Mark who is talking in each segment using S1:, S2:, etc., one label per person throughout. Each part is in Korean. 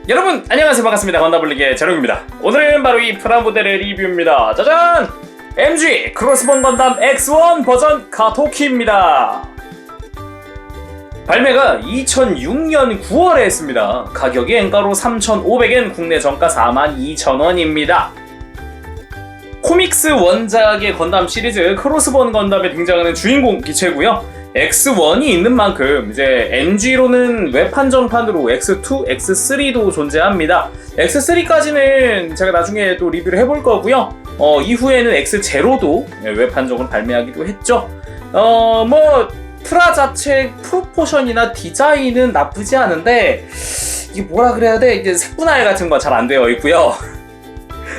S1: 여러분 안녕하세요, 반갑습니다. 건담블릭의 재롱입니다. 오늘은 바로 이 프라모델의 리뷰입니다. 짜잔! MG 크로스본 건담 X1 버전 카토키입니다. 발매가 2006년 9월에 했습니다. 가격이 엔가로 3,500엔, 국내 정가 42,000원입니다. 코믹스 원작의 건담 시리즈 크로스본 건담에 등장하는 주인공 기체고요. X1이 있는 만큼 이제 MG로는 웹한정판으로 X2, X3도 존재합니다. X3까지는 제가 나중에 또 리뷰를 해볼 거고요. 이후에는 X0도 웹한정으로 발매하기도 했죠. 프라 자체 프로포션이나 디자인은 나쁘지 않은데 이게 뭐라 그래야 돼? 이제 색분할 같은 건 잘 안 되어 있고요.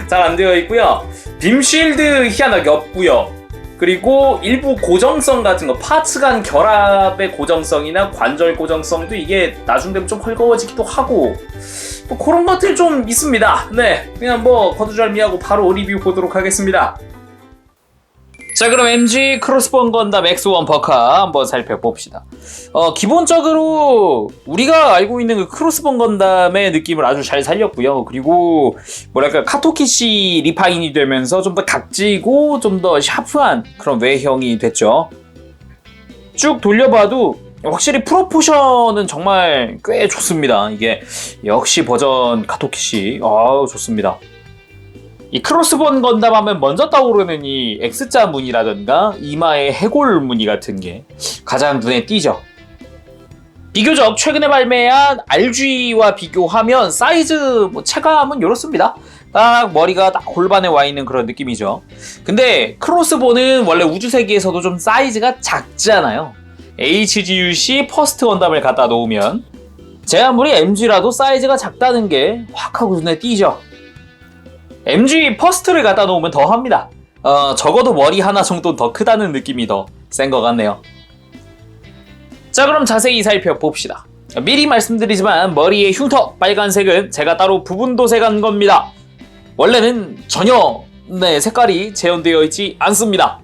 S1: 잘 안 되어 있고요. 빔쉴드 희한하게 없고요. 그리고 일부 고정성 같은 거, 파츠 간 결합의 고정성이나 관절 고정성도 이게 나중 되면 좀 헐거워지기도 하고 뭐 그런 것들 좀 있습니다. 네, 그냥 거두절미하고 바로 리뷰 보도록 하겠습니다. 자, 그럼 MG 크로스본 건담 X1 버카 한번 살펴봅시다. 기본적으로 우리가 알고 있는 그 크로스본 건담의 느낌을 아주 잘 살렸고요. 그리고 뭐랄까 카토키시 리파인이 되면서 좀 더 각지고 좀 더 샤프한 그런 외형이 됐죠. 쭉 돌려봐도 확실히 프로포션은 정말 꽤 좋습니다. 이게 역시 버전 카토키시 좋습니다. 이 크로스본 건담 하면 먼저 떠오르는 이 X자 무늬라든가 이마의 해골 무늬 같은 게 가장 눈에 띄죠. 비교적 최근에 발매한 RG와 비교하면 사이즈 체감은 이렇습니다. 딱 머리가 딱 골반에 와 있는 그런 느낌이죠. 근데 크로스본은 원래 우주세계에서도 좀 사이즈가 작잖아요. HGUC 퍼스트 건담을 갖다 놓으면 제 아무리 MG라도 사이즈가 작다는 게 확 하고 눈에 띄죠. MG 퍼스트를 갖다 놓으면 더 합니다. 적어도 머리 하나 정도는 더 크다는 느낌이 더 센 것 같네요. 자, 그럼 자세히 살펴봅시다. 미리 말씀드리지만 머리의 흉터 빨간색은 제가 따로 부분 도색한 겁니다. 원래는 전혀 색깔이 재현되어 있지 않습니다.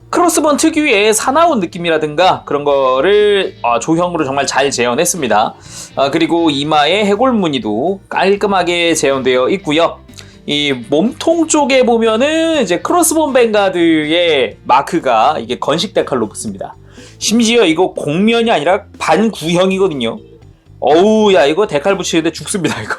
S1: 크로스본 특유의 사나운 느낌이라든가 그런 거를 조형으로 정말 잘 재현했습니다. 그리고 이마에 해골 무늬도 깔끔하게 재현되어 있고요. 이 몸통 쪽에 보면은 이제 크로스본 뱅가드의 마크가 이게 건식 데칼로 붙습니다. 심지어 이거 공면이 아니라 반구형이거든요. 어우, 야, 이거 데칼 붙이는데 죽습니다, 이거.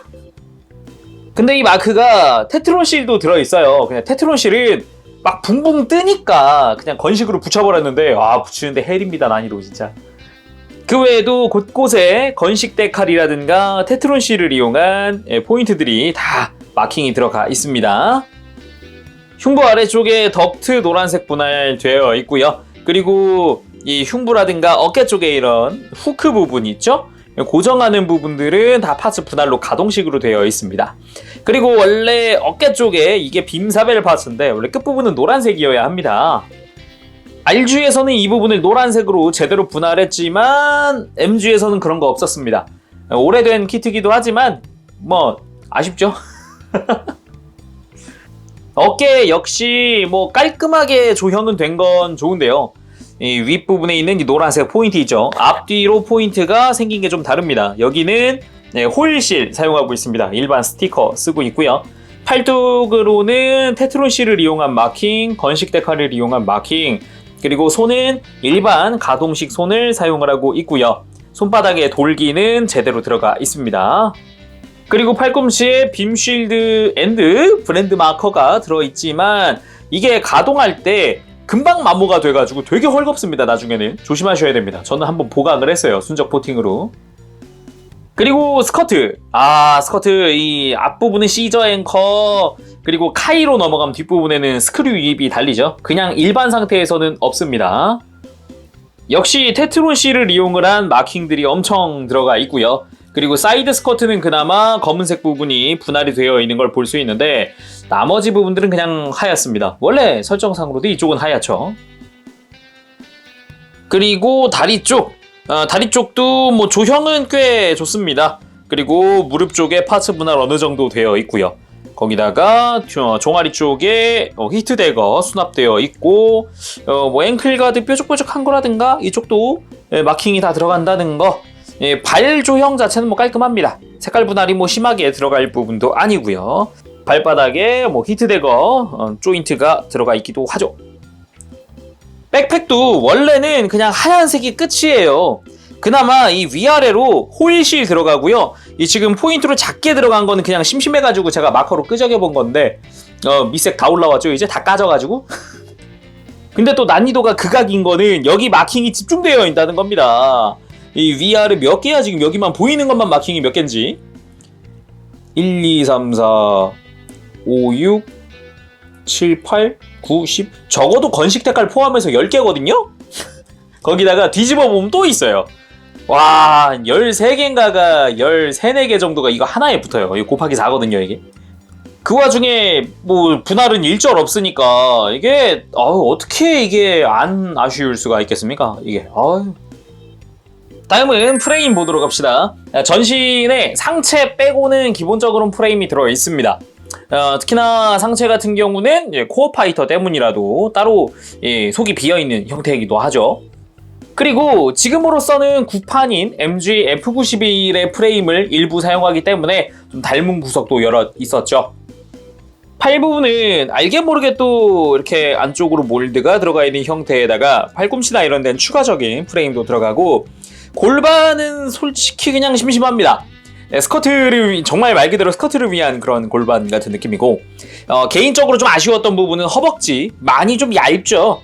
S1: 근데 이 마크가 테트론실도 들어있어요. 그냥 테트론실은 막 붕붕 뜨니까 그냥 건식으로 붙여버렸는데 붙이는데 헬입니다, 난이도 진짜. 그 외에도 곳곳에 건식 데칼이라든가 테트론실을 이용한 포인트들이 다 마킹이 들어가 있습니다. 흉부 아래쪽에 덕트 노란색 분할되어 있고요. 그리고 이 흉부라든가 어깨 쪽에 이런 후크 부분이 있죠? 고정하는 부분들은 다 파츠 분할로 가동식으로 되어 있습니다. 그리고 원래 어깨 쪽에 이게 빔사벨 파츠인데 원래 끝부분은 노란색이어야 합니다. RG에서는 이 부분을 노란색으로 제대로 분할했지만 MG에서는 그런 거 없었습니다. 오래된 키트기도 하지만 아쉽죠? 어깨 역시 깔끔하게 조형은 된 건 좋은데요. 이 윗부분에 있는 이 노란색 포인트 있죠. 앞뒤로 포인트가 생긴 게 좀 다릅니다. 여기는 홀실 사용하고 있습니다. 일반 스티커 쓰고 있고요. 팔뚝으로는 테트론실을 이용한 마킹, 건식 데칼을 이용한 마킹, 그리고 손은 일반 가동식 손을 사용을 하고 있고요. 손바닥에 돌기는 제대로 들어가 있습니다. 그리고 팔꿈치에 빔쉴드 앤드 브랜드 마커가 들어있지만 이게 가동할 때 금방 마모가 돼가지고 되게 헐겁습니다. 나중에는 조심하셔야 됩니다. 저는 한번 보강을 했어요, 순적 코팅으로. 그리고 스커트, 스커트 이 앞부분은 시저 앵커, 그리고 카이로 넘어가면 뒷부분에는 스크류 유입이 달리죠. 그냥 일반 상태에서는 없습니다. 역시 테트론실을 이용을 한 마킹들이 엄청 들어가 있고요. 그리고 사이드 스커트는 그나마 검은색 부분이 분할이 되어 있는 걸 볼 수 있는데 나머지 부분들은 그냥 하얗습니다. 원래 설정상으로도 이쪽은 하얗죠. 그리고 다리 쪽, 다리 쪽도 조형은 꽤 좋습니다. 그리고 무릎 쪽에 파츠 분할 어느 정도 되어 있고요. 거기다가 종아리 쪽에 히트 대거 수납되어 있고 앵클 가드 뾰족뾰족한 거라든가 이쪽도 마킹이 다 들어간다는 거 예, 발 조형 자체는 뭐 깔끔합니다. 색깔 분할이 뭐 심하게 들어갈 부분도 아니고요. 발바닥에 뭐 히트대거 조인트가 들어가 있기도 하죠. 백팩도 원래는 그냥 하얀색이 끝이에요. 그나마 이 위아래로 호일실 들어가고요. 이 지금 포인트로 작게 들어간 거는 그냥 심심해가지고 제가 마커로 끄적여 본 건데 밑색 다 올라왔죠. 이제 다 까져가지고. 근데 또 난이도가 극악인 거는 여기 마킹이 집중되어 있다는 겁니다. 이 위아래 몇 개야 지금 여기만 보이는 것만 마킹이 몇 개인지 1, 2, 3, 4, 5, 6, 7, 8, 9, 10 적어도 건식 색깔 포함해서 10개거든요? 거기다가 뒤집어 보면 또 있어요. 와 13개인가가 13, 4개 정도가 이거 하나에 붙어요. 이거 곱하기 4거든요 이게. 그 와중에 뭐 분할은 일절 없으니까 이게 어떻게 이게 안 아쉬울 수가 있겠습니까 이게. 다음은 프레임 보도록 합시다. 전신에 상체 빼고는 기본적으로 프레임이 들어있습니다. 특히나 상체 같은 경우는 코어 파이터 때문이라도 따로 속이 비어있는 형태이기도 하죠. 그리고 지금으로서는 구판인 MG F91의 프레임을 일부 사용하기 때문에 좀 닮은 구석도 여러 있었죠. 팔 부분은 알게 모르게 또 이렇게 안쪽으로 몰드가 들어가 있는 형태에다가 팔꿈치나 이런 데는 추가적인 프레임도 들어가고 골반은 솔직히 그냥 심심합니다. 스커트를 정말 말 그대로 스커트를 위한 그런 골반 같은 느낌이고 개인적으로 좀 아쉬웠던 부분은 허벅지 많이 좀 얇죠.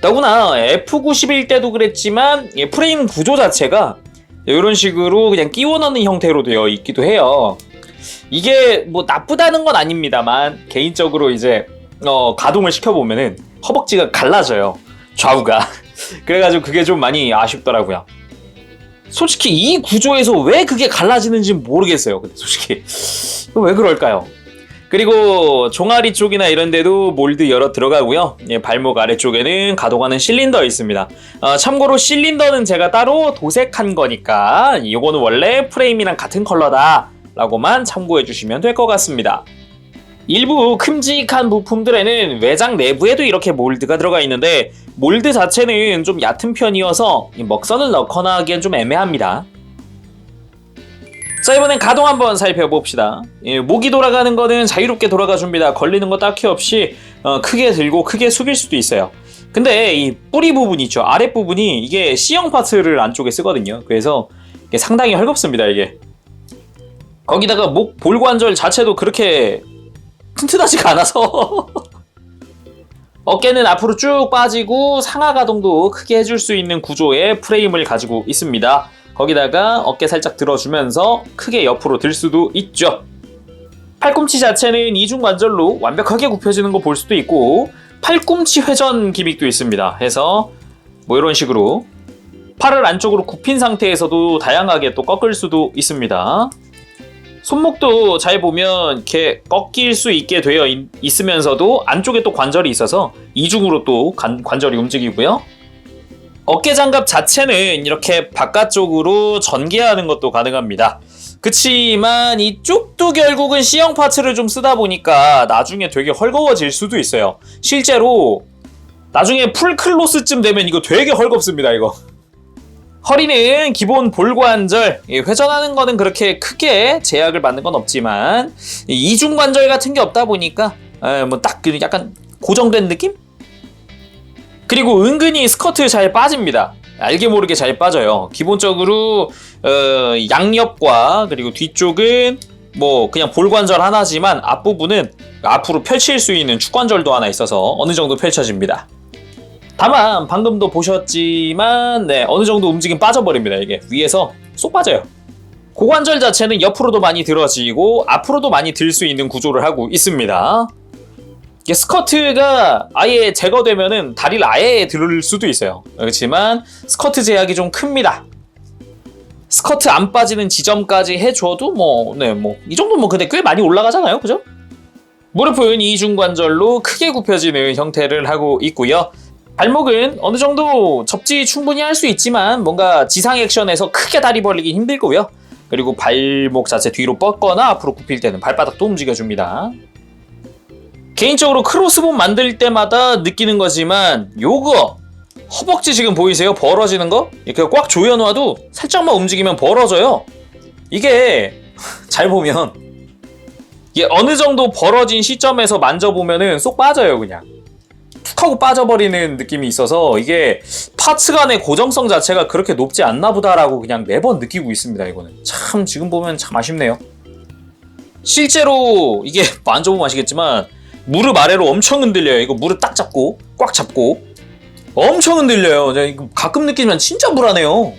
S1: 더구나 F91 때도 그랬지만 프레임 구조 자체가 이런 식으로 그냥 끼워 넣는 형태로 되어 있기도 해요. 이게 뭐 나쁘다는 건 아닙니다만 개인적으로 이제 가동을 시켜보면은 허벅지가 갈라져요. 좌우가. 그래가지고 그게 좀 많이 아쉽더라고요. 솔직히 이 구조에서 왜 그게 갈라지는지 모르겠어요. 근데 솔직히 왜 그럴까요? 그리고 종아리 쪽이나 이런 데도 몰드 열어 들어가고요. 발목 아래쪽에는 가동하는 실린더 있습니다. 참고로 실린더는 제가 따로 도색한 거니까 이거는 원래 프레임이랑 같은 컬러다 라고만 참고해 주시면 될 것 같습니다. 일부 큼직한 부품들에는 외장 내부에도 이렇게 몰드가 들어가 있는데 몰드 자체는 좀 얕은 편이어서 먹선을 넣거나 하기엔 좀 애매합니다. 자, 이번엔 가동 한번 살펴봅시다. 목이 돌아가는 거는 자유롭게 돌아가 줍니다. 걸리는 거 딱히 없이 크게 들고 크게 숙일 수도 있어요. 근데 이 뿌리 부분 있죠. 아랫부분이 이게 C형 파트를 안쪽에 쓰거든요. 그래서 이게 상당히 헐겁습니다. 이게 거기다가 목 볼관절 자체도 그렇게 튼튼하지가 않아서 어깨는 앞으로 쭉 빠지고 상하 가동도 크게 해줄 수 있는 구조의 프레임을 가지고 있습니다. 거기다가 어깨 살짝 들어주면서 크게 옆으로 들 수도 있죠. 팔꿈치 자체는 이중관절로 완벽하게 굽혀지는 거 볼 수도 있고 팔꿈치 회전 기믹도 있습니다. 해서 뭐 이런 식으로 팔을 안쪽으로 굽힌 상태에서도 다양하게 또 꺾을 수도 있습니다. 손목도 잘 보면 이렇게 꺾일 수 있게 되어 있으면서도 안쪽에 또 관절이 있어서 이중으로 또 관절이 움직이고요. 어깨 장갑 자체는 이렇게 바깥쪽으로 전개하는 것도 가능합니다. 그치만 이쪽도 결국은 C형 파츠를 좀 쓰다 보니까 나중에 되게 헐거워질 수도 있어요. 실제로 나중에 풀클로스쯤 되면 이거 되게 헐겁습니다. 이거 허리는 기본 볼관절, 회전하는 거는 그렇게 크게 제약을 받는 건 없지만 이중관절 같은 게 없다 보니까 뭐 딱 약간 고정된 느낌? 그리고 은근히 스커트 잘 빠집니다. 알게 모르게 잘 빠져요. 기본적으로 양옆과 그리고 뒤쪽은 뭐 그냥 볼관절 하나지만 앞부분은 앞으로 펼칠 수 있는 축관절도 하나 있어서 어느 정도 펼쳐집니다. 다만 방금도 보셨지만 어느 정도 움직임 빠져버립니다. 이게 위에서 쏙 빠져요. 고관절 자체는 옆으로도 많이 들어지고 앞으로도 많이 들 수 있는 구조를 하고 있습니다. 이게 스커트가 아예 제거되면은 다리를 아예 들 수도 있어요. 그렇지만 스커트 제약이 좀 큽니다. 스커트 안 빠지는 지점까지 해줘도 이 정도면 근데 꽤 많이 올라가잖아요, 그죠? 무릎은 이중관절로 크게 굽혀지는 형태를 하고 있고요. 발목은 어느 정도 접지 충분히 할 수 있지만 뭔가 지상 액션에서 크게 다리 벌리기 힘들고요. 그리고 발목 자체 뒤로 뻗거나 앞으로 굽힐 때는 발바닥도 움직여줍니다. 개인적으로 크로스본 만들 때마다 느끼는 거지만 요거 허벅지 지금 보이세요? 벌어지는 거? 이렇게 꽉 조여놔도 살짝만 움직이면 벌어져요. 이게 잘 보면 이게 어느 정도 벌어진 시점에서 만져보면은 쏙 빠져요. 그냥 툭 하고 빠져버리는 느낌이 있어서 이게 파츠 간의 고정성 자체가 그렇게 높지 않나 보다라고 그냥 매번 느끼고 있습니다. 이거는 참 지금 보면 참 아쉽네요. 실제로 이게 만져보면 아시겠지만 무릎 아래로 엄청 흔들려요. 이거 무릎 딱 잡고 꽉 잡고 엄청 흔들려요. 이거 가끔 느끼면 진짜 불안해요.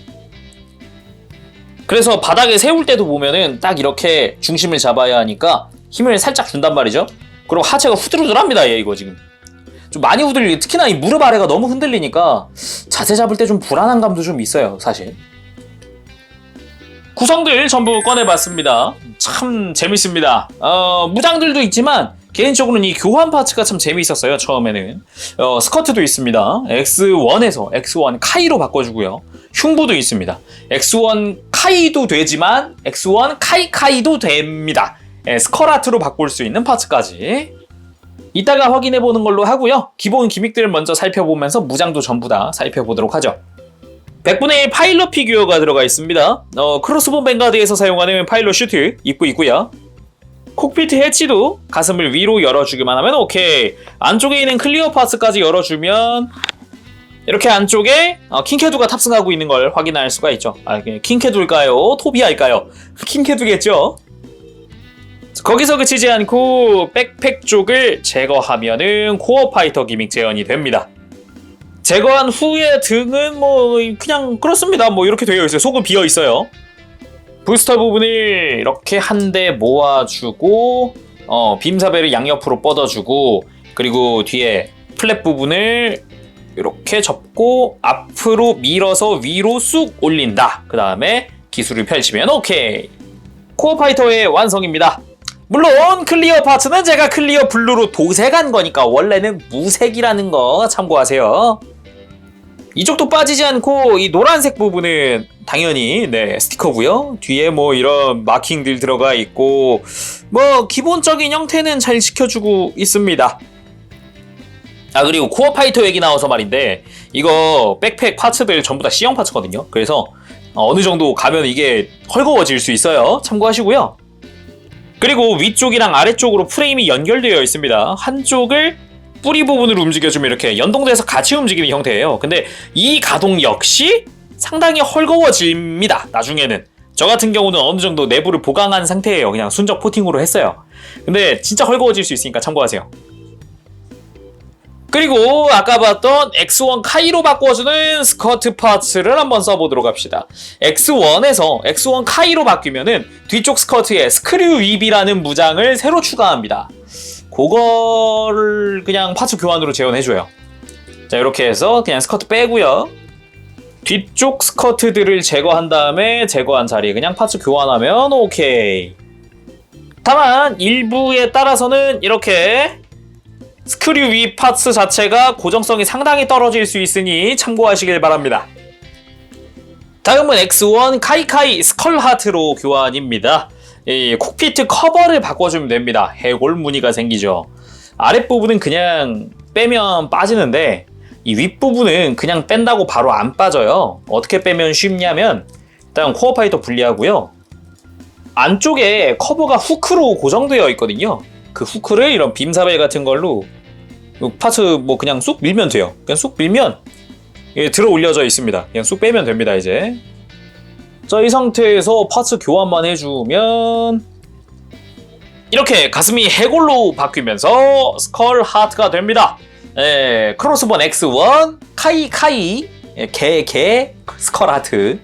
S1: 그래서 바닥에 세울 때도 보면은 딱 이렇게 중심을 잡아야 하니까 힘을 살짝 준단 말이죠. 그리고 하체가 후들후들합니다. 얘 이거 지금 좀 많이 후들리고 특히나 이 무릎 아래가 너무 흔들리니까 자세 잡을 때 좀 불안한 감도 좀 있어요. 사실 구성들 전부 꺼내봤습니다. 참 재밌습니다. 무장들도 있지만 개인적으로는 이 교환 파츠가 참 재미있었어요. 처음에는 스커트도 있습니다. X1에서 X1 카이로 바꿔주고요. 흉부도 있습니다. X1 카이도 되지만 X1 카이도 됩니다. 스컬아트로 바꿀 수 있는 파츠까지 이따가 확인해보는 걸로 하고요. 기본 기믹들을 먼저 살펴보면서 무장도 전부 다 살펴보도록 하죠. 100분의 1 파일럿 피규어가 들어가 있습니다. 크로스본 뱅가드에서 사용하는 파일럿 슈트 입고 있고요. 콕피트 해치도 가슴을 위로 열어주기만 하면 오케이. 안쪽에 있는 클리어 파츠까지 열어주면 이렇게 안쪽에 킹캐두가 탑승하고 있는 걸 확인할 수가 있죠. 킹캐두일까요? 토비아일까요? 킹캐두겠죠. 거기서 그치지 않고 백팩 쪽을 제거하면은 코어 파이터 기믹 재현이 됩니다. 제거한 후에 등은 뭐 그냥 그렇습니다. 뭐 이렇게 되어 있어요. 속은 비어 있어요. 부스터 부분을 이렇게 한 대 모아주고 빔사벨을 양옆으로 뻗어주고 그리고 뒤에 플랫 부분을 이렇게 접고 앞으로 밀어서 위로 쑥 올린다. 그 다음에 기술을 펼치면 오케이. 코어 파이터의 완성입니다. 물론 클리어 파츠는 제가 클리어 블루로 도색한 거니까 원래는 무색이라는 거 참고하세요. 이쪽도 빠지지 않고 이 노란색 부분은 당연히 스티커고요. 뒤에 뭐 이런 마킹들 들어가 있고 뭐 기본적인 형태는 잘 지켜주고 있습니다. 그리고 코어 파이터 얘기 나와서 말인데 이거 백팩 파츠들 전부 다 C형 파츠거든요. 그래서 어느 정도 가면 이게 헐거워질 수 있어요. 참고하시고요. 그리고 위쪽이랑 아래쪽으로 프레임이 연결되어 있습니다. 한쪽을 뿌리 부분을 움직여주면 이렇게 연동돼서 같이 움직이는 형태예요. 근데 이 가동 역시 상당히 헐거워집니다. 나중에는 저 같은 경우는 어느 정도 내부를 보강한 상태예요. 그냥 순적 코팅으로 했어요. 근데 진짜 헐거워질 수 있으니까 참고하세요. 그리고 아까 봤던 X1 카이로 바꿔주는 스커트 파츠를 한번 써보도록 합시다. X1에서 X1 카이로 바뀌면은 뒤쪽 스커트에 스크류 윕이라는 무장을 새로 추가합니다. 그거를 그냥 파츠 교환으로 재현해줘요. 자, 이렇게 해서 그냥 스커트 빼고요. 뒤쪽 스커트들을 제거한 다음에 제거한 자리에 그냥 파츠 교환하면 오케이. 다만 일부에 따라서는 이렇게 스크류 윕 파츠 자체가 고정성이 상당히 떨어질 수 있으니 참고하시길 바랍니다. 다음은 X1 카이카이 스컬 하트로 교환입니다. 이 콕피트 커버를 바꿔주면 됩니다. 해골 무늬가 생기죠. 아랫부분은 그냥 빼면 빠지는데 이 윗부분은 그냥 뺀다고 바로 안 빠져요. 어떻게 빼면 쉽냐면 일단 코어 파이터 분리하고요. 안쪽에 커버가 후크로 고정되어 있거든요. 그 후크를 이런 빔사벨 같은 걸로 파츠 뭐 그냥 쑥 밀면 돼요. 그냥 쑥 밀면 들어 올려져 있습니다. 그냥 쑥 빼면 됩니다. 이제 자, 이 상태에서 파츠 교환만 해주면 이렇게 가슴이 해골로 바뀌면서 스컬 하트가 됩니다. 크로스본 X1 카이 개 스컬 하트.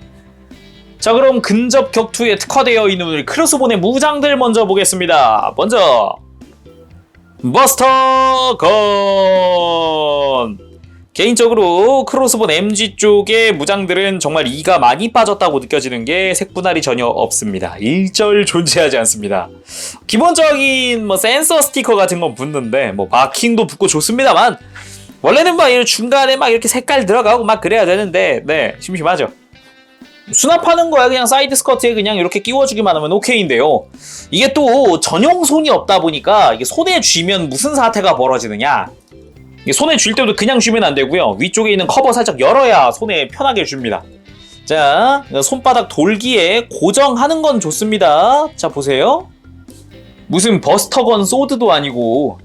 S1: 자, 그럼 근접 격투에 특화되어 있는 우리 크로스본의 무장들 먼저 보겠습니다. 먼저 버스터 건. 개인적으로 크로스본 MG 쪽의 무장들은 정말 이가 많이 빠졌다고 느껴지는 게 색분할이 전혀 없습니다. 일절 존재하지 않습니다. 기본적인 뭐 센서 스티커 같은 건 붙는데 뭐 마킹도 붙고 좋습니다만 원래는 막 중간에 막 이렇게 색깔 들어가고 막 그래야 되는데 심심하죠. 수납하는 거야. 그냥 사이드 스커트에 그냥 이렇게 끼워주기만 하면 오케이인데요. 이게 또 전용 손이 없다 보니까 이게 손에 쥐면 무슨 사태가 벌어지느냐. 손에 쥘 때도 그냥 쥐면 안 되고요. 위쪽에 있는 커버 살짝 열어야 손에 편하게 줍니다. 자, 손바닥 돌기에 고정하는 건 좋습니다. 자, 보세요. 무슨 버스터건 소드도 아니고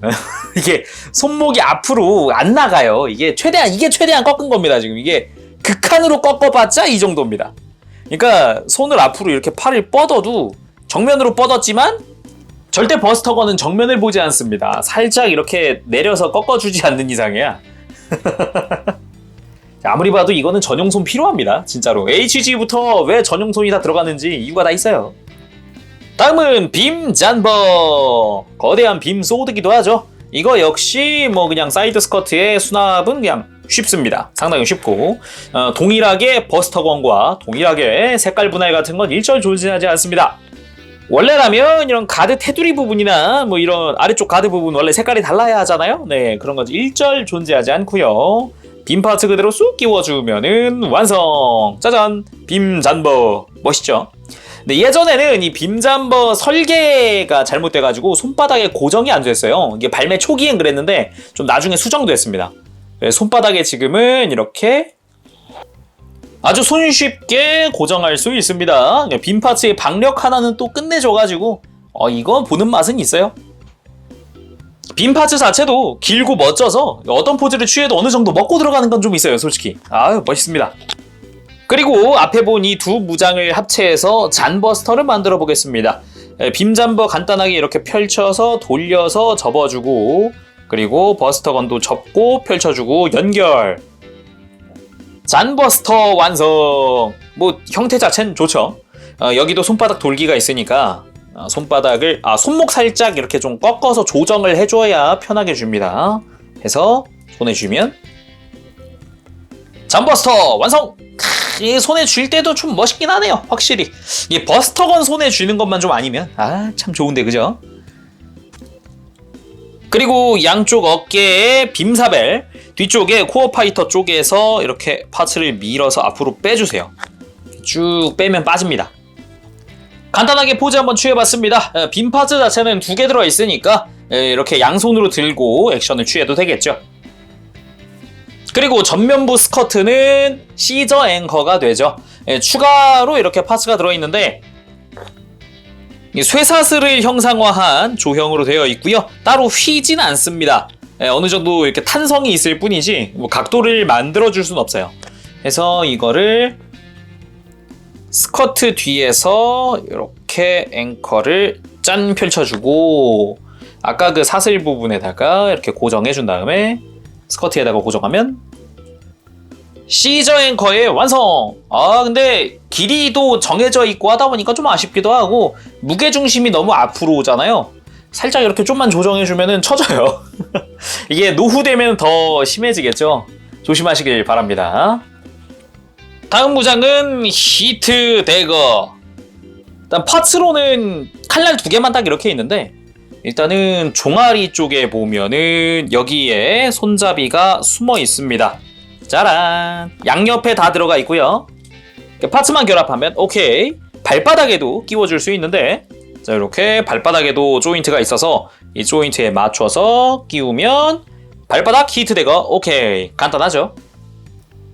S1: 이게 손목이 앞으로 안 나가요. 이게 최대한 꺾은 겁니다. 지금 이게 극한으로 꺾어봤자 이 정도입니다. 그러니까 손을 앞으로 이렇게 팔을 뻗어도 정면으로 뻗었지만 절대 버스터건은 정면을 보지 않습니다. 살짝 이렇게 내려서 꺾어주지 않는 이상이야. 아무리 봐도 이거는 전용손 필요합니다. 진짜로. HG부터 왜 전용손이 다 들어가는지 이유가 다 있어요. 다음은 빔 잔버. 거대한 빔 소드기도 하죠. 이거 역시 뭐 그냥 사이드 스커트의 수납은 그냥 쉽습니다. 상당히 쉽고 동일하게 버스터건과 동일하게 색깔 분할 같은 건 일절 존재하지 않습니다. 원래라면 이런 가드 테두리 부분이나 뭐 이런 아래쪽 가드 부분 원래 색깔이 달라야 하잖아요. 네, 그런 건 일절 존재하지 않고요. 빔 파츠 그대로 쑥 끼워주면은 완성! 짜잔! 빔 잠버. 멋있죠? 근데 예전에는 이 빔 잠버 설계가 잘못돼가지고 손바닥에 고정이 안 됐어요. 이게 발매 초기엔 그랬는데 좀 나중에 수정됐습니다. 손바닥에 지금은 이렇게 아주 손쉽게 고정할 수 있습니다. 빔 파츠의 박력 하나는 또 끝내줘가지고 이거 보는 맛은 있어요. 빔 파츠 자체도 길고 멋져서 어떤 포즈를 취해도 어느 정도 먹고 들어가는 건 좀 있어요, 솔직히. 멋있습니다. 그리고 앞에 본 이 두 무장을 합체해서 잔버스터를 만들어 보겠습니다. 빔 잠버 간단하게 이렇게 펼쳐서 돌려서 접어주고, 그리고 버스터건도 접고 펼쳐주고 연결. 잔버스터 완성! 뭐 형태 자체는 좋죠. 여기도 손바닥 돌기가 있으니까 손바닥을 손목 살짝 이렇게 좀 꺾어서 조정을 해줘야 편하게 줍니다. 해서 손에 쥐면 잔버스터 완성! 이 손에 쥘 때도 좀 멋있긴 하네요. 확실히 이 버스터건 손에 쥐는 것만 좀 아니면 참 좋은데, 그죠? 그리고 양쪽 어깨에 빔사벨, 뒤쪽에 코어 파이터 쪽에서 이렇게 파츠를 밀어서 앞으로 빼주세요. 쭉 빼면 빠집니다. 간단하게 포즈 한번 취해봤습니다. 빔 파츠 자체는 2개 들어있으니까 이렇게 양손으로 들고 액션을 취해도 되겠죠. 그리고 전면부 스커트는 시저 앵커가 되죠. 추가로 이렇게 파츠가 들어있는데 쇠사슬을 형상화한 조형으로 되어 있고요. 따로 휘진 않습니다. 어느 정도 이렇게 탄성이 있을 뿐이지 뭐 각도를 만들어줄 수는 없어요. 그래서 이거를 스커트 뒤에서 이렇게 앵커를 짠 펼쳐주고, 아까 그 사슬 부분에다가 이렇게 고정해준 다음에 스커트에다가 고정하면 시저 앵커의 완성! 근데 길이도 정해져 있고 하다 보니까 좀 아쉽기도 하고 무게중심이 너무 앞으로 오잖아요. 살짝 이렇게 좀만 조정해주면은 쳐져요. 이게 노후되면 더 심해지겠죠. 조심하시길 바랍니다. 다음 무장은 히트 대거. 일단 파츠로는 칼날 2개만 딱 이렇게 있는데, 일단은 종아리 쪽에 보면은 여기에 손잡이가 숨어 있습니다. 짜란! 양옆에 다 들어가 있고요. 파츠만 결합하면 오케이. 발바닥에도 끼워줄 수 있는데, 자, 이렇게 발바닥에도 조인트가 있어서 이 조인트에 맞춰서 끼우면 발바닥 히트 대거. 오케이. 간단하죠?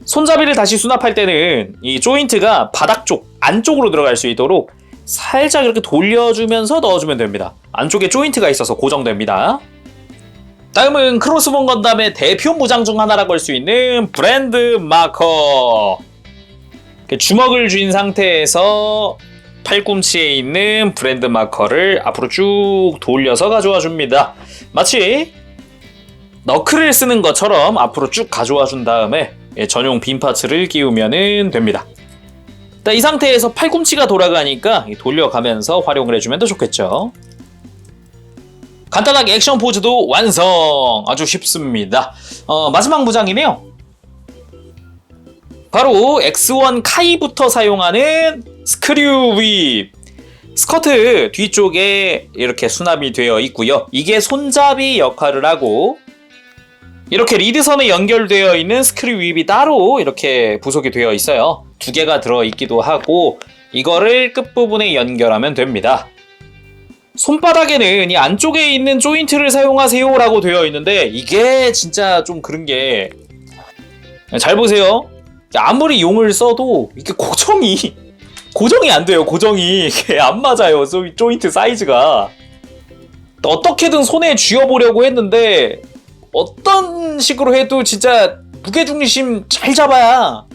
S1: 손잡이를 다시 수납할 때는 이 조인트가 바닥 쪽 안쪽으로 들어갈 수 있도록 살짝 이렇게 돌려주면서 넣어주면 됩니다. 안쪽에 조인트가 있어서 고정됩니다. 다음은 크로스본 건담의 대표 무장 중 하나라고 할 수 있는 브랜드 마커. 주먹을 쥔 상태에서 팔꿈치에 있는 브랜드 마커를 앞으로 쭉 돌려서 가져와 줍니다. 마치 너클을 쓰는 것처럼 앞으로 쭉 가져와 준 다음에 전용 빔 파츠를 끼우면 됩니다. 이 상태에서 팔꿈치가 돌아가니까 돌려가면서 활용을 해주면 더 좋겠죠. 간단하게 액션 포즈도 완성! 아주 쉽습니다. 마지막 무장이네요. 바로 X1 카이부터 사용하는 스크류 윕. 스커트 뒤쪽에 이렇게 수납이 되어 있고요. 이게 손잡이 역할을 하고, 이렇게 리드선에 연결되어 있는 스크류 윕이 따로 이렇게 부속이 되어 있어요. 2개가 들어있기도 하고 이거를 끝부분에 연결하면 됩니다. 손바닥에는 이 안쪽에 있는 조인트를 사용하세요 라고 되어 있는데 이게 진짜 좀 그런 게 잘 보세요. 아무리 용을 써도 이게 고정이 안 돼요. 고정이 이게 안 맞아요. 조인트 사이즈가. 어떻게든 손에 쥐어보려고 했는데 어떤 식으로 해도 진짜 무게중심 잘 잡아야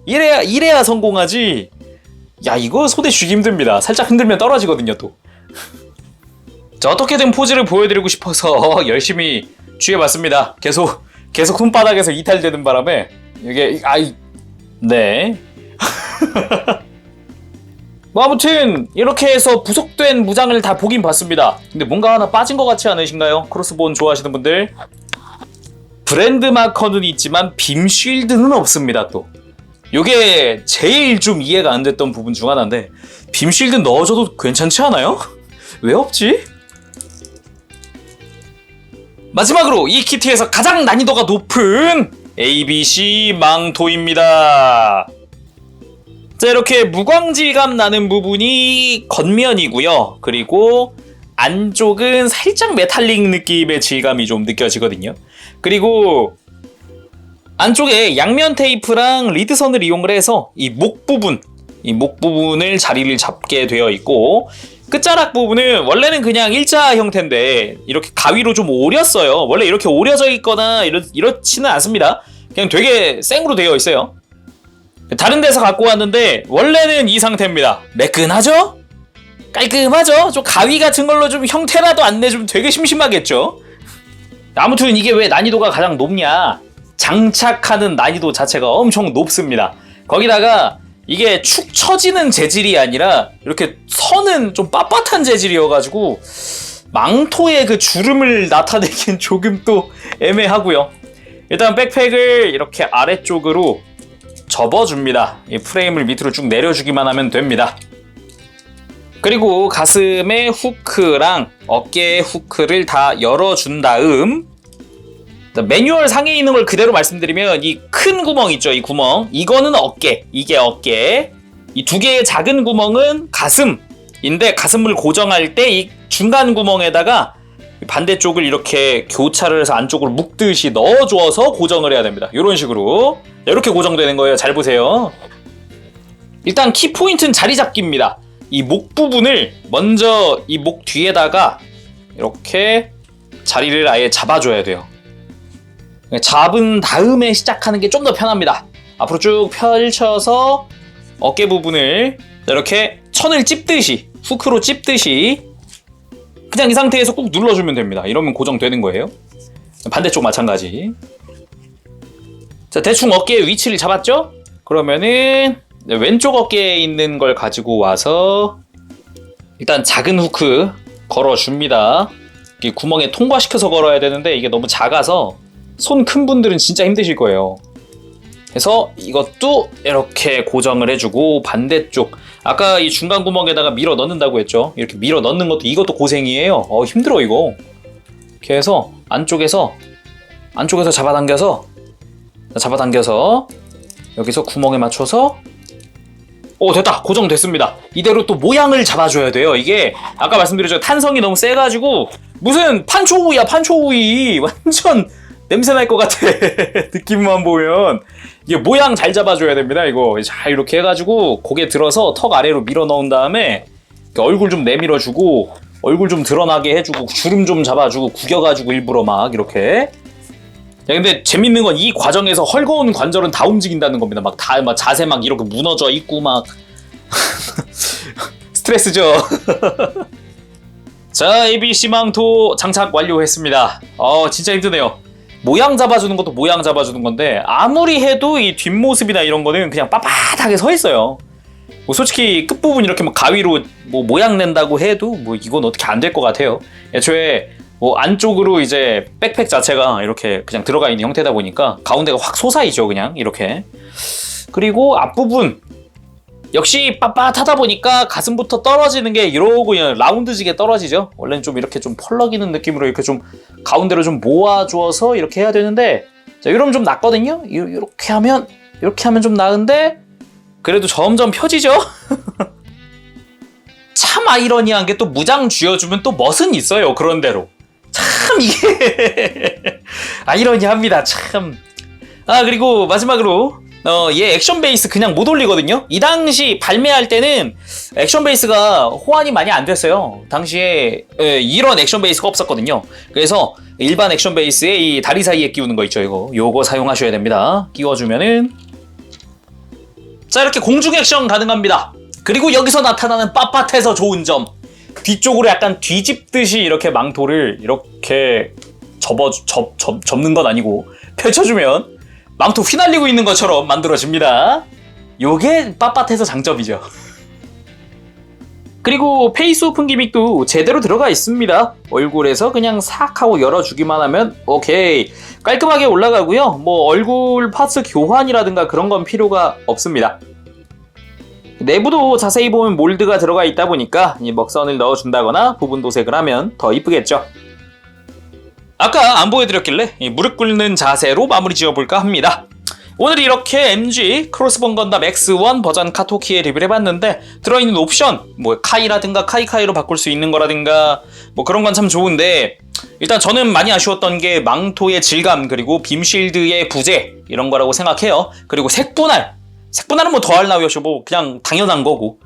S1: 이래야 성공하지. 야, 이거 손에 쥐기 힘듭니다. 살짝 흔들면 떨어지거든요 또. 자, 어떻게든 포즈를 보여드리고 싶어서 열심히 쥐어봤습니다. 계속 손바닥에서 이탈되는 바람에 이게 네. 뭐 아무튼 이렇게 해서 부속된 무장을 다 보긴 봤습니다. 근데 뭔가 하나 빠진 것 같지 않으신가요? 크로스본 좋아하시는 분들. 브랜드 마커는 있지만 빔 쉴드는 없습니다. 또 요게 제일 좀 이해가 안 됐던 부분 중 하나인데 빔 쉴드 넣어줘도 괜찮지 않아요? 왜 없지? 마지막으로 이 키트에서 가장 난이도가 높은 ABC 망토입니다. 자, 이렇게 무광질감 나는 부분이 겉면이고요. 그리고 안쪽은 살짝 메탈릭 느낌의 질감이 좀 느껴지거든요. 그리고 안쪽에 양면 테이프랑 리드선을 이용을 해서 이 목 부분을 자리를 잡게 되어 있고, 끝자락 부분은 원래는 그냥 일자 형태인데 이렇게 가위로 좀 오렸어요. 원래 이렇게 오려져 있거나 이렇지는 않습니다. 그냥 되게 생으로 되어 있어요. 다른 데서 갖고 왔는데 원래는 이 상태입니다. 매끈하죠? 깔끔하죠? 좀 가위 같은 걸로 좀 형태라도 안 내주면 되게 심심하겠죠? 아무튼 이게 왜 난이도가 가장 높냐? 장착하는 난이도 자체가 엄청 높습니다. 거기다가 이게 축 처지는 재질이 아니라 이렇게 선은 좀 빳빳한 재질이어가지고 망토의 그 주름을 나타내긴 조금 또 애매하고요. 일단 백팩을 이렇게 아래쪽으로 접어줍니다. 이 프레임을 밑으로 쭉 내려주기만 하면 됩니다. 그리고 가슴에 후크랑 어깨에 후크를 다 열어준 다음, 매뉴얼 상에 있는 걸 그대로 말씀드리면 이 큰 구멍 있죠, 이 구멍, 이거는 어깨, 이게 어깨, 이 두 개의 작은 구멍은 가슴인데 가슴을 고정할 때 이 중간 구멍에다가 반대쪽을 이렇게 교차를 해서 안쪽으로 묶듯이 넣어줘서 고정을 해야 됩니다. 이런 식으로 이렇게 고정되는 거예요. 잘 보세요. 일단 키포인트는 자리 잡기입니다. 이 목 부분을 먼저 이 목 뒤에다가 이렇게 자리를 아예 잡아줘야 돼요. 잡은 다음에 시작하는 게 좀 더 편합니다. 앞으로 쭉 펼쳐서 어깨 부분을 이렇게 천을 찝듯이, 후크로 찝듯이 그냥 이 상태에서 꾹 눌러주면 됩니다. 이러면 고정되는 거예요. 반대쪽 마찬가지. 자, 대충 어깨의 위치를 잡았죠? 그러면은 왼쪽 어깨에 있는 걸 가지고 와서 일단 작은 후크 걸어줍니다. 이게 구멍에 통과시켜서 걸어야 되는데 이게 너무 작아서 손 큰 분들은 진짜 힘드실 거예요. 그래서 이것도 이렇게 고정을 해주고, 반대쪽 아까 이 중간 구멍에다가 밀어 넣는다고 했죠. 이렇게 밀어 넣는 것도 이것도 고생이에요. 힘들어 이거. 이렇게 해서 안쪽에서 잡아당겨서 여기서 구멍에 맞춰서 됐다. 고정됐습니다. 이대로 또 모양을 잡아줘야 돼요. 이게 아까 말씀드렸죠. 탄성이 너무 세가지고 무슨 판초우이야, 판초우이. 완전 냄새 날 것 같아. 느낌만 보면. 이게 모양 잘 잡아줘야 됩니다. 이거 잘 이렇게 해가지고 고개 들어서 턱 아래로 밀어 넣은 다음에 얼굴 좀 내밀어주고, 얼굴 좀 드러나게 해주고, 주름 좀 잡아주고, 구겨가지고 일부러 막 이렇게. 야, 근데 재밌는 건 이 과정에서 헐거운 관절은 다 움직인다는 겁니다. 막 자세 막 이렇게 무너져 있고 막 스트레스죠. 자, ABC 망토 장착 완료했습니다. 진짜 힘드네요. 모양 잡아주는 것도 모양 잡아주는 건데 아무리 해도 이 뒷모습이나 이런 거는 그냥 빳빳하게 서 있어요. 뭐 솔직히 끝부분 이렇게 막 가위로 뭐 모양 낸다고 해도 뭐 이건 어떻게 안 될 것 같아요. 애초에 뭐 안쪽으로 이제 백팩 자체가 이렇게 그냥 들어가 있는 형태다 보니까 가운데가 확 솟아있죠, 그냥 이렇게. 그리고 앞부분 역시 빳빳하다 보니까 가슴부터 떨어지는 게 이러고 그냥 라운드지게 떨어지죠. 원래는 좀 이렇게 좀 펄럭이는 느낌으로 이렇게 좀 가운데로 좀 모아줘서 이렇게 해야 되는데, 자, 이러면 좀 낫거든요. 이렇게 하면 좀 나은데 그래도 점점 펴지죠. 참 아이러니한 게 또 무장 쥐어주면 또 멋은 있어요. 그런대로. 참 이게 아이러니합니다. 참. 아 그리고 마지막으로 얘 액션 베이스 그냥 못 올리거든요. 이 당시 발매할 때는 액션 베이스가 호환이 많이 안 됐어요. 당시에 이런 액션 베이스가 없었거든요. 그래서 일반 액션 베이스에 이 다리 사이에 끼우는 거 있죠. 요거 사용하셔야 됩니다. 끼워주면은 자 이렇게 공중 액션 가능합니다. 그리고 여기서 나타나는 빳빳해서 좋은 점, 뒤쪽으로 약간 뒤집듯이 이렇게 망토를 이렇게 접는 건 아니고 펼쳐주면 망토 휘날리고 있는 것처럼 만들어집니다. 요게 빳빳해서 장점이죠. 그리고 페이스 오픈 기믹도 제대로 들어가 있습니다. 얼굴에서 그냥 싹 하고 열어주기만 하면 오케이 깔끔하게 올라가고요. 뭐 얼굴 파츠 교환이라든가 그런 건 필요가 없습니다. 내부도 자세히 보면 몰드가 들어가 있다 보니까 이 먹선을 넣어준다거나 부분 도색을 하면 더 이쁘겠죠. 아까 안 보여드렸길래 무릎 꿇는 자세로 마무리 지어볼까 합니다. 오늘 이렇게 MG 크로스본 건담 X1 버전 카토키에 리뷰를 해봤는데 들어있는 옵션 뭐 카이라든가 카이카이로 바꿀 수 있는 거라든가 뭐 그런 건 참 좋은데 일단 저는 많이 아쉬웠던 게 망토의 질감 그리고 빔실드의 부재 이런 거라고 생각해요. 그리고 색분할은 뭐 더할 나위 없이 뭐 그냥 당연한 거고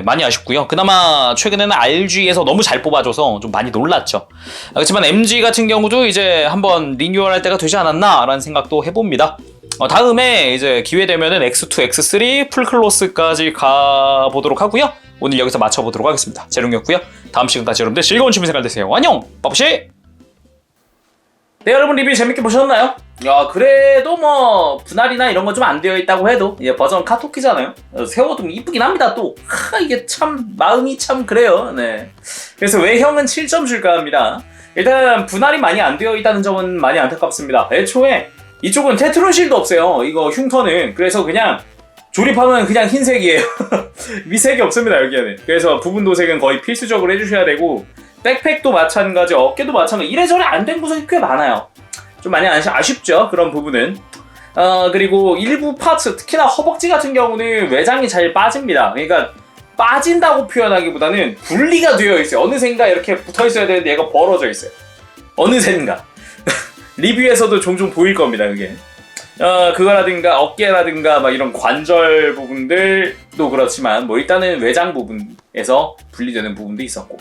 S1: 많이 아쉽고요. 그나마 최근에는 RG에서 너무 잘 뽑아줘서 좀 많이 놀랐죠. 그렇지만 MG 같은 경우도 이제 한번 리뉴얼할 때가 되지 않았나 라는 생각도 해봅니다. 다음에 이제 기회되면은 X2, X3 풀클로스까지 가보도록 하고요. 오늘 여기서 마쳐보도록 하겠습니다. 재롱이었고요. 다음 시간까지 여러분들 즐거운 취미생활 되세요. 안녕! 빠부시! 네 여러분 리뷰 재밌게 보셨나요? 야 그래도 뭐 분할이나 이런 거 좀 안 되어 있다고 해도 이제 버전 카토키잖아요. 세워도 이쁘긴 합니다. 또 이게 참 마음이 참 그래요. 네. 그래서 왜 형은 7점 줄까 합니다. 일단 분할이 많이 안 되어 있다는 점은 많이 안타깝습니다. 애초에 이쪽은 테트론실도 없어요. 이거 흉터는. 그래서 그냥 조립하면 그냥 흰색이에요. 미색이 없습니다 여기에는. 그래서 부분 도색은 거의 필수적으로 해주셔야 되고 백팩도 마찬가지, 어깨도 마찬가지. 이래저래 안 된 구석이 꽤 많아요. 좀 많이 아쉽죠 그런 부분은. 그리고 일부 파츠 특히나 허벅지 같은 경우는 외장이 잘 빠집니다. 그러니까 빠진다고 표현하기보다는 분리가 되어 있어요. 어느샌가 이렇게 붙어 있어야 되는데 얘가 벌어져 있어요. 어느샌가. 리뷰에서도 종종 보일 겁니다 그게. 그거라든가 어깨라든가 막 이런 관절 부분들도 그렇지만 뭐 일단은 외장 부분에서 분리되는 부분도 있었고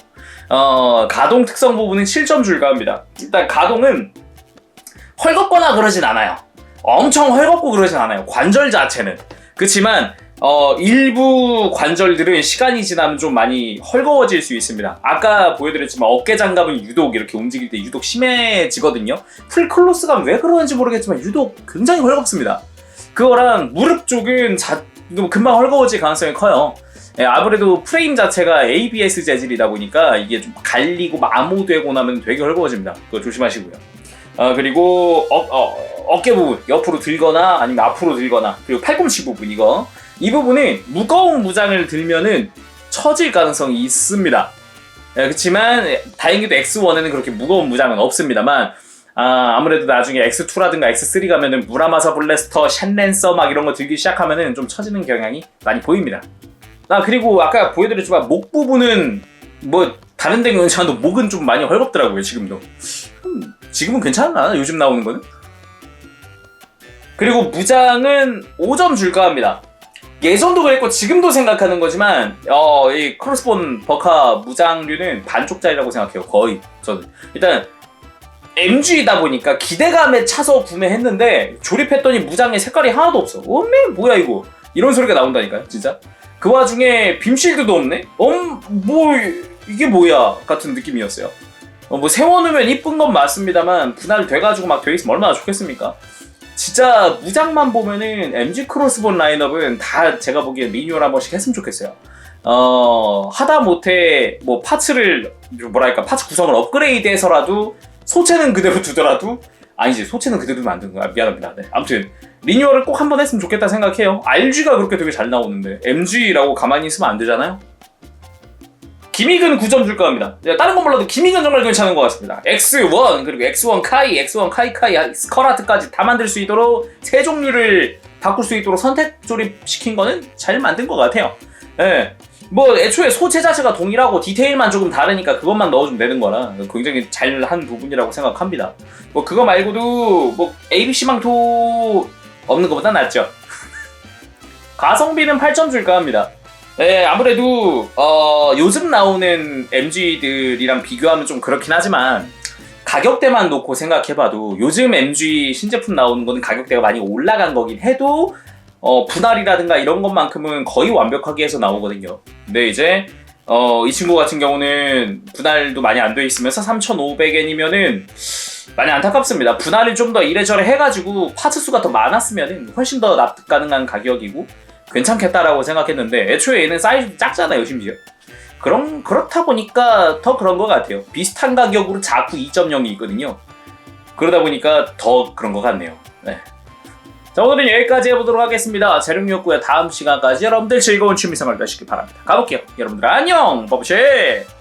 S1: 가동 특성 부분은 7점 줄까 합니다. 일단 가동은 헐겁거나 그러진 않아요. 엄청 헐겁고 그러진 않아요. 관절 자체는. 그렇지만 일부 관절들은 시간이 지나면 좀 많이 헐거워질 수 있습니다. 아까 보여드렸지만 어깨 장갑은 유독 이렇게 움직일 때 유독 심해지거든요. 풀클로스가 왜 그러는지 모르겠지만 유독 굉장히 헐겁습니다. 그거랑 무릎 쪽은 금방 헐거워질 가능성이 커요. 아무래도 프레임 자체가 ABS 재질이다 보니까 이게 좀 갈리고 마모되고 나면 되게 헐거워집니다. 그거 조심하시고요. 그리고 어깨 부분 옆으로 들거나 아니면 앞으로 들거나 그리고 팔꿈치 부분 이 부분은 무거운 무장을 들면은 처질 가능성이 있습니다. 그렇지만 다행히도 X1에는 그렇게 무거운 무장은 없습니다만 아무래도 나중에 X2라든가 X3 가면은 무라마사 블래스터, 쉔랜서 막 이런 거 들기 시작하면은 좀 처지는 경향이 많이 보입니다. 그리고 아까 보여드렸지만 목 부분은 뭐 다른 데는 괜찮아도 목은 좀 많이 헐겁더라고요 지금도. 지금은 괜찮나? 요즘 나오는 거는? 그리고 무장은 5점 줄까 합니다. 예전도 그랬고 지금도 생각하는 거지만 이 크로스본 버카 무장류는 반쪽짜리라고 생각해요. 거의 저는. 일단 MG이다 보니까 기대감에 차서 구매했는데 조립했더니 무장에 색깔이 하나도 없어. 뭐야 이거. 이런 소리가 나온다니까요 진짜. 그 와중에 빔실드도 없네? 뭐 이게 뭐야 같은 느낌이었어요. 뭐 세워놓으면 이쁜 건 맞습니다만 분할 돼가지고 막 돼 있으면 얼마나 좋겠습니까? 진짜 무장만 보면은 MG 크로스본 라인업은 다 제가 보기엔 리뉴얼 한 번씩 했으면 좋겠어요. 하다못해 뭐 파츠를 뭐랄까 파츠 구성을 업그레이드해서라도 소체는 그대로 두더라도 아니지 소체는 그대로 두면 안 되는 거야. 미안합니다. 네. 아무튼 리뉴얼을 꼭 한 번 했으면 좋겠다 생각해요. RG가 그렇게 되게 잘 나오는데 MG라고 가만히 있으면 안 되잖아요. 기믹은 9점 줄까 합니다. 다른 건 몰라도 기믹은 정말 괜찮은 것 같습니다. X1 그리고 X1 카이, X1 카이카이, 스커라트까지 다 만들 수 있도록 세 종류를 바꿀 수 있도록 선택 조립시킨 거는 잘 만든 것 같아요. 네. 뭐 애초에 소재 자체가 동일하고 디테일만 조금 다르니까 그것만 넣어주면 되는 거라 굉장히 잘한 부분이라고 생각합니다. 뭐 그거 말고도 뭐 ABC망토 없는 것보다 낫죠. 가성비는 8점 줄까 합니다. 네, 아무래도 요즘 나오는 MG들이랑 비교하면 좀 그렇긴 하지만 가격대만 놓고 생각해봐도 요즘 MG 신제품 나오는 거는 가격대가 많이 올라간 거긴 해도 분할이라든가 이런 것만큼은 거의 완벽하게 해서 나오거든요. 근데 이제 이 친구 같은 경우는 분할도 많이 안 돼 있으면서 3,500엔이면은 많이 안타깝습니다. 분할을 좀 더 이래저래 해가지고 파츠 수가 더 많았으면은 훨씬 더 납득 가능한 가격이고 괜찮겠다라고 생각했는데 애초에 얘는 사이즈 작잖아요, 심지어. 그렇다 보니까 더 그런 것 같아요. 비슷한 가격으로 자쿠 2.0이 있거든요. 그러다 보니까 더 그런 것 같네요. 네. 자, 오늘은 여기까지 해보도록 하겠습니다. 재룡이었고요. 다음 시간까지 여러분들 즐거운 취미생활 되시길 바랍니다. 가볼게요. 여러분들 안녕! 버브쉐!